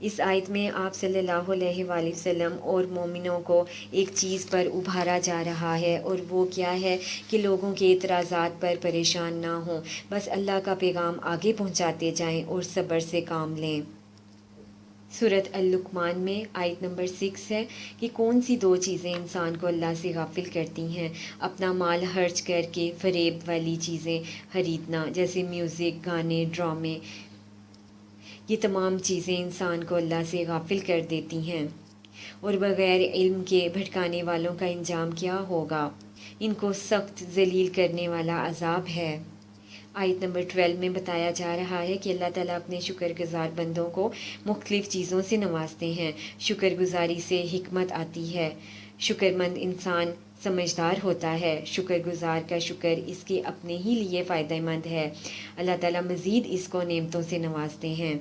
اس آیت میں آپ صلی اللہ علیہ وآلہ وسلم اور مومنوں کو ایک چیز پر ابھارا جا رہا ہے، اور وہ کیا ہے کہ لوگوں کے اعتراضات پر پریشان نہ ہوں، بس اللہ کا پیغام آگے پہنچاتے جائیں اور صبر سے کام لیں۔ سورۃ اللقمان میں آیت نمبر 6 ہے کہ کون سی دو چیزیں انسان کو اللہ سے غافل کرتی ہیں؟ اپنا مال خرچ کر کے فریب والی چیزیں خریدنا، جیسے میوزک، گانے، ڈرامے، یہ تمام چیزیں انسان کو اللہ سے غافل کر دیتی ہیں، اور بغیر علم کے بھٹکانے والوں کا انجام کیا ہوگا؟ ان کو سخت ذلیل کرنے والا عذاب ہے۔ آیت نمبر 12 میں بتایا جا رہا ہے کہ اللہ تعالیٰ اپنے شکر گزار بندوں کو مختلف چیزوں سے نوازتے ہیں۔ شکر گزاری سے حکمت آتی ہے، شکر مند انسان سمجھدار ہوتا ہے، شکر گزار کا شکر اس کے اپنے ہی لیے فائدہ مند ہے، اللہ تعالیٰ مزید اس کو نعمتوں سے نوازتے ہیں۔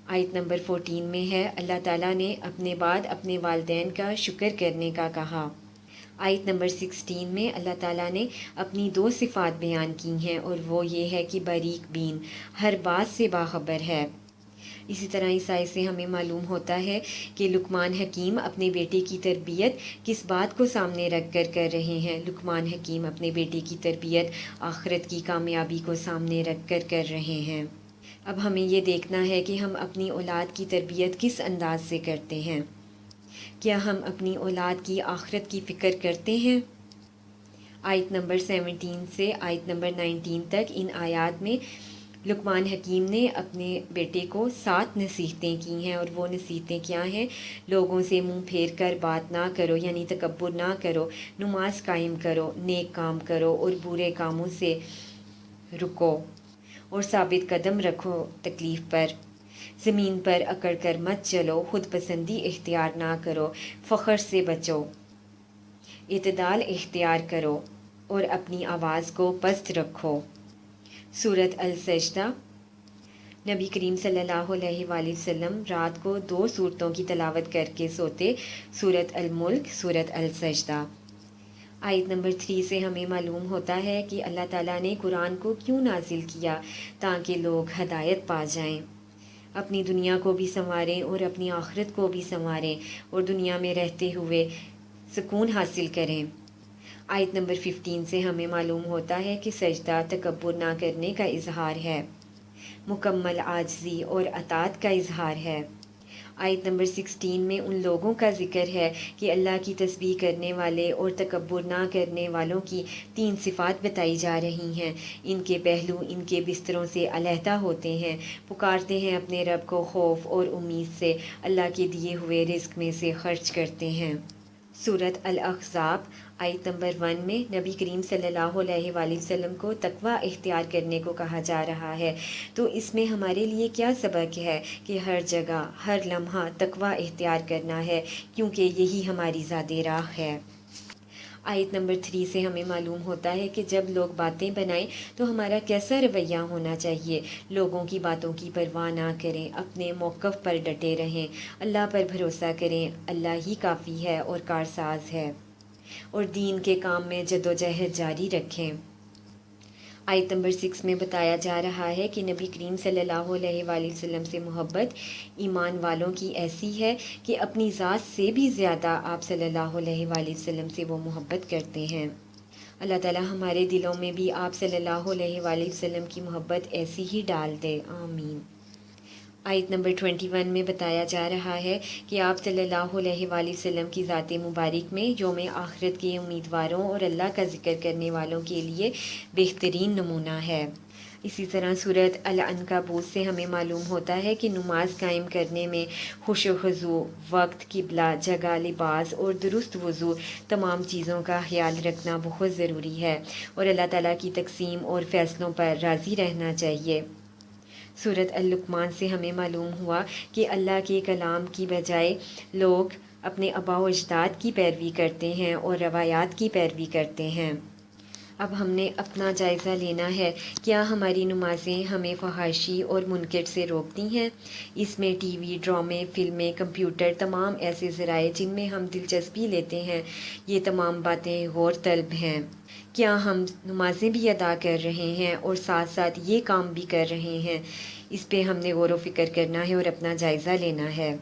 آیت نمبر 14 میں ہے، اللہ تعالیٰ نے اپنے بعد اپنے والدین کا شکر کرنے کا کہا۔ آیت نمبر 16 میں اللہ تعالیٰ نے اپنی دو صفات بیان کی ہیں، اور وہ یہ ہے کہ باریک بین، ہر بات سے باخبر ہے۔ اسی طرح اس آیت سے ہمیں معلوم ہوتا ہے کہ لقمان حکیم اپنے بیٹے کی تربیت کس بات کو سامنے رکھ کر رہے ہیں؟ لقمان حکیم اپنے بیٹے کی تربیت آخرت کی کامیابی کو سامنے رکھ کر رہے ہیں۔ اب ہمیں یہ دیکھنا ہے کہ ہم اپنی اولاد کی تربیت کس انداز سے کرتے ہیں۔ کیا ہم اپنی اولاد کی آخرت کی فکر کرتے ہیں؟ آیت نمبر 17 سے آیت نمبر 19 تک ان آیات میں لقمان حکیم نے اپنے بیٹے کو 7 نصیحتیں کی ہیں، اور وہ نصیحتیں کیا ہیں؟ لوگوں سے منہ پھیر کر بات نہ کرو، یعنی تکبر نہ کرو، نماز قائم کرو، نیک کام کرو اور برے کاموں سے رکو، اور ثابت قدم رکھو تکلیف پر، زمین پر اکڑ کر مت چلو، خود پسندی اختیار نہ کرو، فخر سے بچو، اعتدال اختیار کرو اور اپنی آواز کو پست رکھو۔ سورۃ السجدہ۔ نبی کریم صلی اللہ علیہ وآلہ وسلم رات کو 2 سورتوں کی تلاوت کر کے سوتے، سورۃ الملک، سورۃ السجدہ۔ آیت نمبر 3 سے ہمیں معلوم ہوتا ہے کہ اللہ تعالیٰ نے قرآن کو کیوں نازل کیا، تاکہ لوگ ہدایت پا جائیں، اپنی دنیا کو بھی سنواریں اور اپنی آخرت کو بھی سنواریں، اور دنیا میں رہتے ہوئے سکون حاصل کریں۔ آیت نمبر 15 سے ہمیں معلوم ہوتا ہے کہ سجدہ تکبر نہ کرنے کا اظہار ہے، مکمل عاجزی اور اطاعت کا اظہار ہے۔ آیت نمبر 16 میں ان لوگوں کا ذکر ہے کہ اللہ کی تسبیح کرنے والے اور تکبر نہ کرنے والوں کی 3 صفات بتائی جا رہی ہیں۔ ان کے پہلو ان کے بستروں سے علیحدہ ہوتے ہیں، پکارتے ہیں اپنے رب کو خوف اور امید سے، اللہ کے دیے ہوئے رزق میں سے خرچ کرتے ہیں۔ سورۃ الاحزاب۔ آیت نمبر 1 میں نبی کریم صلی اللہ علیہ وآلہ وسلم کو تقوی اختیار کرنے کو کہا جا رہا ہے، تو اس میں ہمارے لیے کیا سبق ہے کہ ہر جگہ ہر لمحہ تقوی اختیار کرنا ہے، کیونکہ یہی ہماری ذات راہ ہے۔ آیت نمبر 3 سے ہمیں معلوم ہوتا ہے کہ جب لوگ باتیں بنائیں تو ہمارا کیسا رویہ ہونا چاہیے، لوگوں کی باتوں کی پرواہ نہ کریں، اپنے موقف پر ڈٹے رہیں، اللہ پر بھروسہ کریں، اللہ ہی کافی ہے اور کارساز ہے، اور دین کے کام میں جدوجہد جاری رکھیں۔ آیت نمبر 6 میں بتایا جا رہا ہے کہ نبی کریم صلی اللہ علیہ وآلہ وسلم سے محبت ایمان والوں کی ایسی ہے کہ اپنی ذات سے بھی زیادہ آپ صلی اللہ علیہ وآلہ وسلم سے وہ محبت کرتے ہیں۔ اللہ تعالیٰ ہمارے دلوں میں بھی آپ صلی اللہ علیہ وآلہ وسلم کی محبت ایسی ہی ڈال دے، آمین۔ آیت نمبر 21 میں بتایا جا رہا ہے کہ آپ صلی اللہ علیہ وآلہ وسلم کی ذات مبارک میں یوم آخرت کے امیدواروں اور اللہ کا ذکر کرنے والوں کے لیے بہترین نمونہ ہے۔ اسی طرح سورۃ العنکبوت سے ہمیں معلوم ہوتا ہے کہ نماز قائم کرنے میں خوش و خضوع، وقت، قبلہ، جگہ، لباس اور درست وضو، تمام چیزوں کا خیال رکھنا بہت ضروری ہے، اور اللہ تعالیٰ کی تقسیم اور فیصلوں پر راضی رہنا چاہیے۔ سورۃ اللقمان سے ہمیں معلوم ہوا کہ اللہ کے کلام کی بجائے لوگ اپنے آباء و اجداد کی پیروی کرتے ہیں اور روایات کی پیروی کرتے ہیں۔ اب ہم نے اپنا جائزہ لینا ہے، کیا ہماری نمازیں ہمیں فحاشی اور منکر سے روکتی ہیں؟ اس میں ٹی وی، ڈرامے، فلمیں، کمپیوٹر، تمام ایسے ذرائع جن میں ہم دلچسپی لیتے ہیں، یہ تمام باتیں غور طلب ہیں۔ کیا ہم نمازیں بھی ادا کر رہے ہیں اور ساتھ ساتھ یہ کام بھی کر رہے ہیں؟ اس پہ ہم نے غور و فکر کرنا ہے اور اپنا جائزہ لینا ہے۔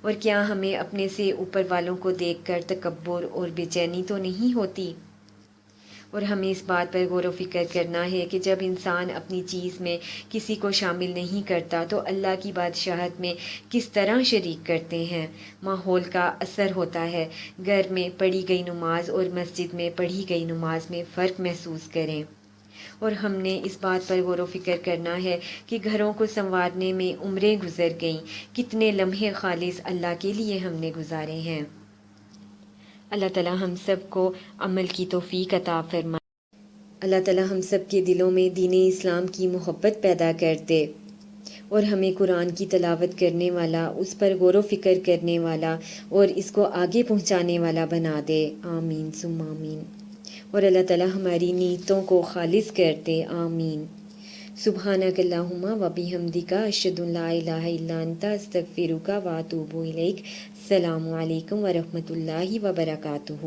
اور کیا ہمیں اپنے سے اوپر والوں کو دیکھ کر تکبر اور بے چینی تو نہیں ہوتی؟ اور ہمیں اس بات پر غور و فکر کرنا ہے کہ جب انسان اپنی چیز میں کسی کو شامل نہیں کرتا تو اللہ کی بادشاہت میں کس طرح شریک کرتے ہیں۔ ماحول کا اثر ہوتا ہے۔ گھر میں پڑھی گئی نماز اور مسجد میں پڑھی گئی نماز میں فرق محسوس کریں۔ اور ہم نے اس بات پر غور و فکر کرنا ہے کہ گھروں کو سنوارنے میں عمریں گزر گئیں، کتنے لمحے خالص اللہ کے لیے ہم نے گزارے ہیں۔ اللہ تعالی ہم سب کو عمل کی توفیق عطا فرمائے۔ اللہ تعالی ہم سب کے دلوں میں دین اسلام کی محبت پیدا کر دے اور ہمیں قرآن کی تلاوت کرنے والا، اس پر غور و فکر کرنے والا اور اس کو آگے پہنچانے والا بنا دے۔ آمین ثم آمین۔ اور اللہ تعالی ہماری نیتوں کو خالص کر دے۔ آمین۔ سبحانک اللہم و بحمدک اشہد ان لا الہ الا انت استغفرک و اتوب الیک۔ السلام علیکم ورحمۃ اللہ وبرکاتہ۔